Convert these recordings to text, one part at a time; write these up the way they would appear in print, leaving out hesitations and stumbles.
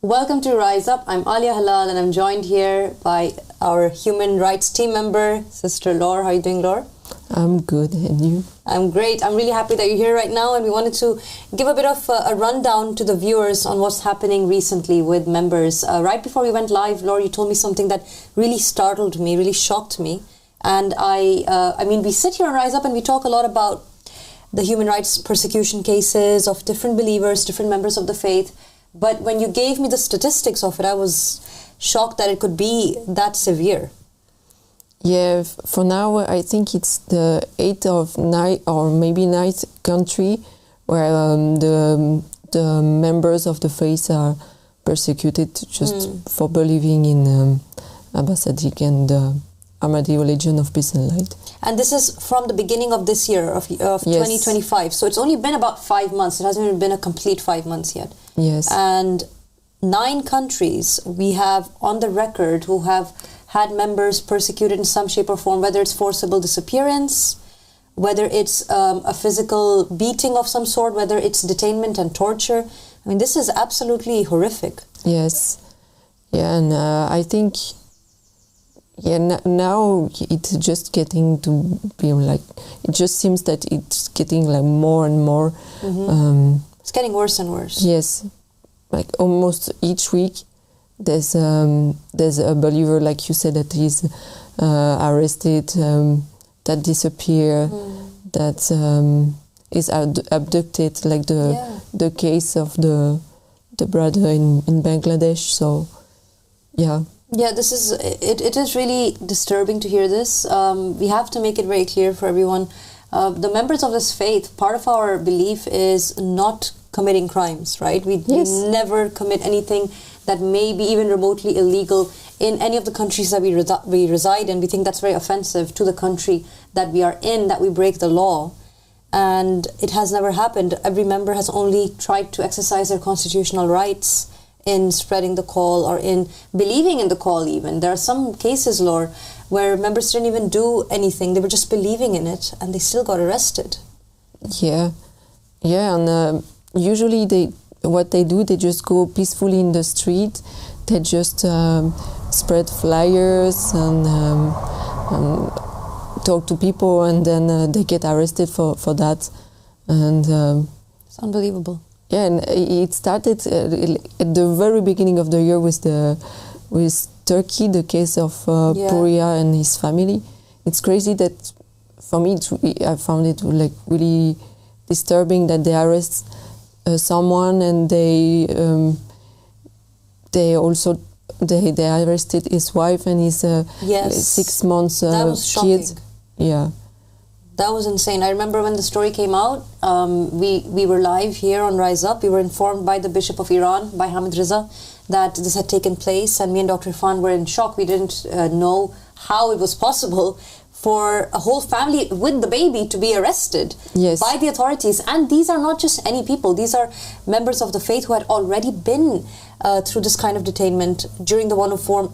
Welcome to Rise Up. I'm Alia Halal and I'm joined here by our human rights team member, Sister Laure. How are you doing, Laure? I'm good, and you? I'm great. I'm really happy that you're here right now, and we wanted to give a bit of a rundown to the viewers on what's happening recently with members. Right before we went live, Laure, you told me something that really startled me, really shocked me. And I mean, we sit here on Rise Up and we talk a lot about the human rights persecution cases of different believers, different members of the faith. But when you gave me the statistics of it, I was shocked that it could be that severe. Yeah, for now, I think it's the 8th or 9th or maybe 9th country where the members of the faith are persecuted just for believing in Abbasid and the Ahmadi religion of peace and light. And this is from the beginning of this year, of yes. 2025. So it's only been about 5 months. It hasn't even been a complete 5 months yet. Yes. And 9 countries we have on the record who have had members persecuted in some shape or form, whether it's forcible disappearance, whether it's a physical beating of some sort, whether it's detainment and torture. I mean, this is absolutely horrific. Yes. Yeah, and I think... Yeah, now it's just getting to be like, it just seems that it's getting like more and more. It's getting worse and worse. Yes, like almost each week there's a believer, like you said, that is arrested, that disappear, that is abducted, like the case of the brother in Bangladesh. So, yeah. Yeah, this is it is really disturbing to hear this. We have to make it very clear for everyone. The members of this faith, part of our belief is not committing crimes, right? We never commit anything that may be even remotely illegal in any of the countries that we reside in. We think that's very offensive to the country that we are in, that we break the law. And it has never happened. Every member has only tried to exercise their constitutional rights in spreading the call or in believing in the call even. There are some cases, Laure, where members didn't even do anything. They were just believing in it and they still got arrested. Yeah. Yeah, and usually what they do, they just go peacefully in the street. They just spread flyers and talk to people, and then they get arrested for that. And it's unbelievable. Yeah, and it started at the very beginning of the year with Turkey, the case of Puria and his family. It's crazy that, for me, I found it like really disturbing that they arrest someone and they arrested his wife and his 6 months kid. Yeah. That was insane. I remember when the story came out, we were live here on Rise Up. We were informed by the Bishop of Iran, by Hamid Riza, that this had taken place, and me and Dr. Irfan were in shock. We didn't know how it was possible for a whole family with the baby to be arrested by the authorities. And these are not just any people. These are members of the faith who had already been through this kind of detainment during the 104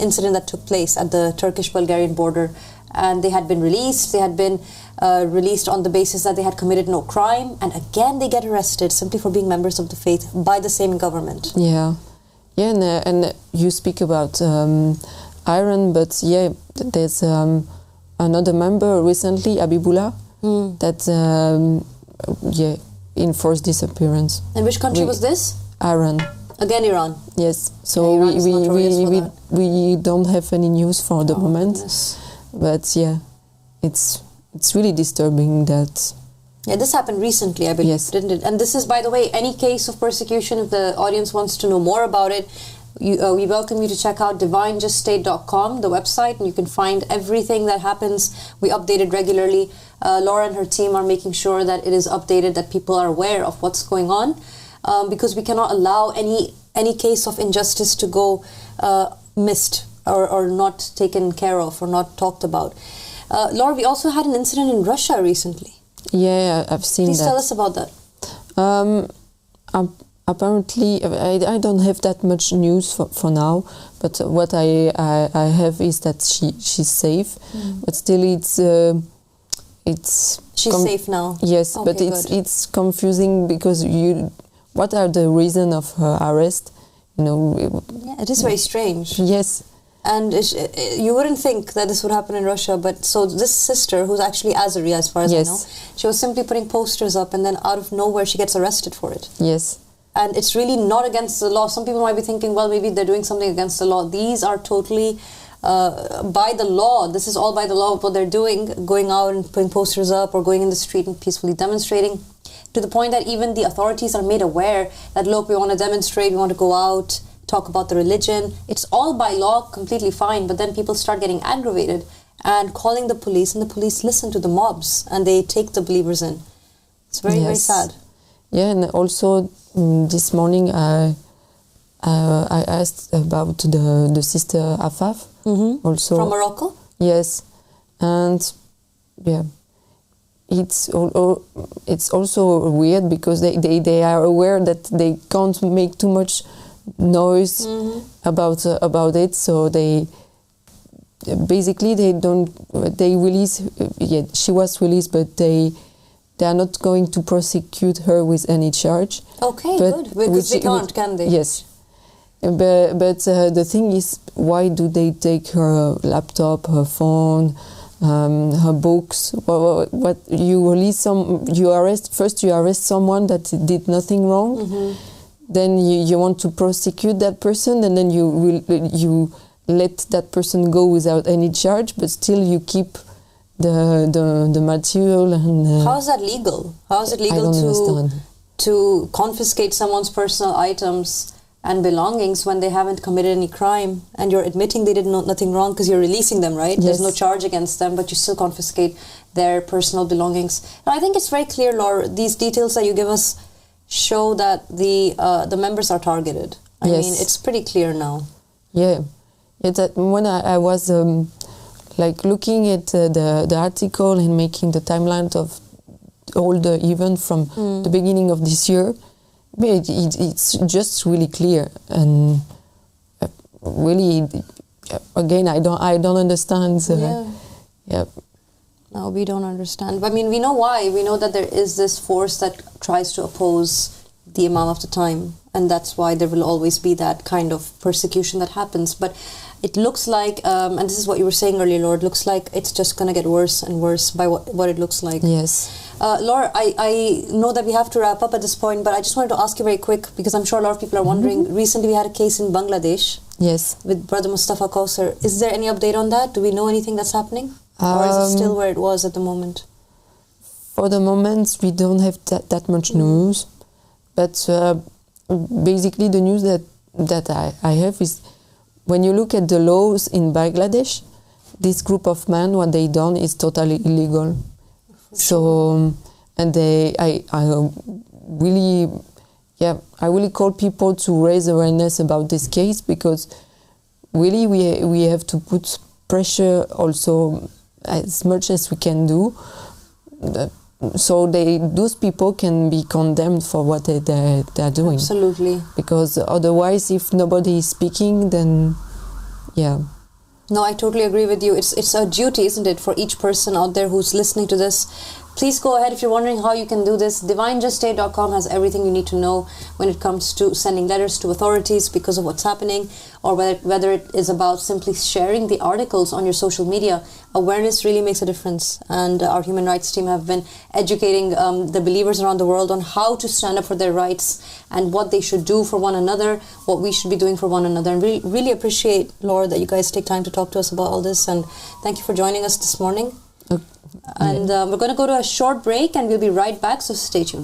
incident that took place at the Turkish-Bulgarian border. And they had been released. They had been released on the basis that they had committed no crime. And again, they get arrested simply for being members of the faith by the same government. Yeah. Yeah, and you speak about Iran, but yeah, there's another member recently, Abibullah, that enforced disappearance. And which country was this? Iran. Again, Iran. Yes. So we don't have any news for the moment. Goodness. But yeah, it's really disturbing that. Yeah, this happened recently, I believe, didn't it? And this is, by the way, any case of persecution, if the audience wants to know more about it, we welcome you to check out divinejuststate.com, the website, and you can find everything that happens. We update it regularly. Laura and her team are making sure that it is updated, that people are aware of what's going on, because we cannot allow any case of injustice to go missed or not taken care of or not talked about. Laura, we also had an incident in Russia recently. Yeah, I've seen that. Please tell us about that. Apparently, I don't have that much news for now, but what I have is that she's safe, but still she's safe now. Yes, okay, but it's confusing because what are the reason of her arrest Yeah, it is very strange. Yes. And you wouldn't think that this would happen in Russia, but so this sister, who's actually Azeri as far as I know, she was simply putting posters up, and then out of nowhere she gets arrested for it. Yes. And it's really not against the law. Some people might be thinking, well, maybe they're doing something against the law. These are totally by the law. This is all by the law of what they're doing, going out and putting posters up or going in the street and peacefully demonstrating, to the point that even the authorities are made aware that, look, we want to demonstrate, we want to go out, talk about the religion. It's all by law, completely fine, but then people start getting aggravated and calling the police, and the police listen to the mobs and they take the believers in. It's very, very sad. Yeah, and also this morning I asked about the sister Afaf, also from Morocco. Yes, and yeah, it's also weird because they are aware that they can't make too much noise about it, so they basically they release. Yeah, she was released, but they are not going to prosecute her with any charge. Okay, good, because they can't, can they? Yes, but the thing is, why do they take her laptop, her phone, her books? What you release you arrest someone that did nothing wrong. Then you want to prosecute that person, and then you let that person go without any charge, but still you keep the material. And how is that legal? How is it legal to confiscate someone's personal items and belongings when they haven't committed any crime, and you're admitting they did nothing wrong because you're releasing them, right? Yes. There's no charge against them, but you still confiscate their personal belongings. And I think it's very clear, Laura, these details that you give us show that the members are targeted. I mean, it's pretty clear now. Yeah, that when I was like looking at the article and making the timeline of all the event from the beginning of this year, it's just really clear, and really, again, I don't understand. No, we don't understand. I mean, we know why. We know that there is this force that tries to oppose the Imam of the time, and that's why there will always be that kind of persecution that happens. But it looks like, and this is what you were saying earlier, Lord, looks like it's just going to get worse and worse by what it looks like. Yes. Laura, I know that we have to wrap up at this point, but I just wanted to ask you very quick, because I'm sure a lot of people are wondering. Recently we had a case in Bangladesh. Yes. With Brother Mustafa Kausar. Is there any update on that? Do we know anything that's happening? Or is it still where it was at the moment? For the moment, we don't have that much news. But basically the news that I have is, when you look at the laws in Bangladesh, this group of men, what they done is totally illegal. So, and I really call people to raise awareness about this case, because really we have to put pressure also as much as we can do, so those people can be condemned for what they're doing. Absolutely. Because otherwise, if nobody is speaking, then No, I totally agree with you. It's a duty, isn't it, for each person out there who's listening to this. Please go ahead if you're wondering how you can do this. DivineJustState.com has everything you need to know when it comes to sending letters to authorities because of what's happening, or whether it is about simply sharing the articles on your social media. Awareness really makes a difference, and our human rights team have been educating the believers around the world on how to stand up for their rights and what they should do for one another, what we should be doing for one another. And really appreciate, Laura, that you guys take time to talk to us about all this, and thank you for joining us this morning. And we're going to go to a short break, and we'll be right back, so stay tuned.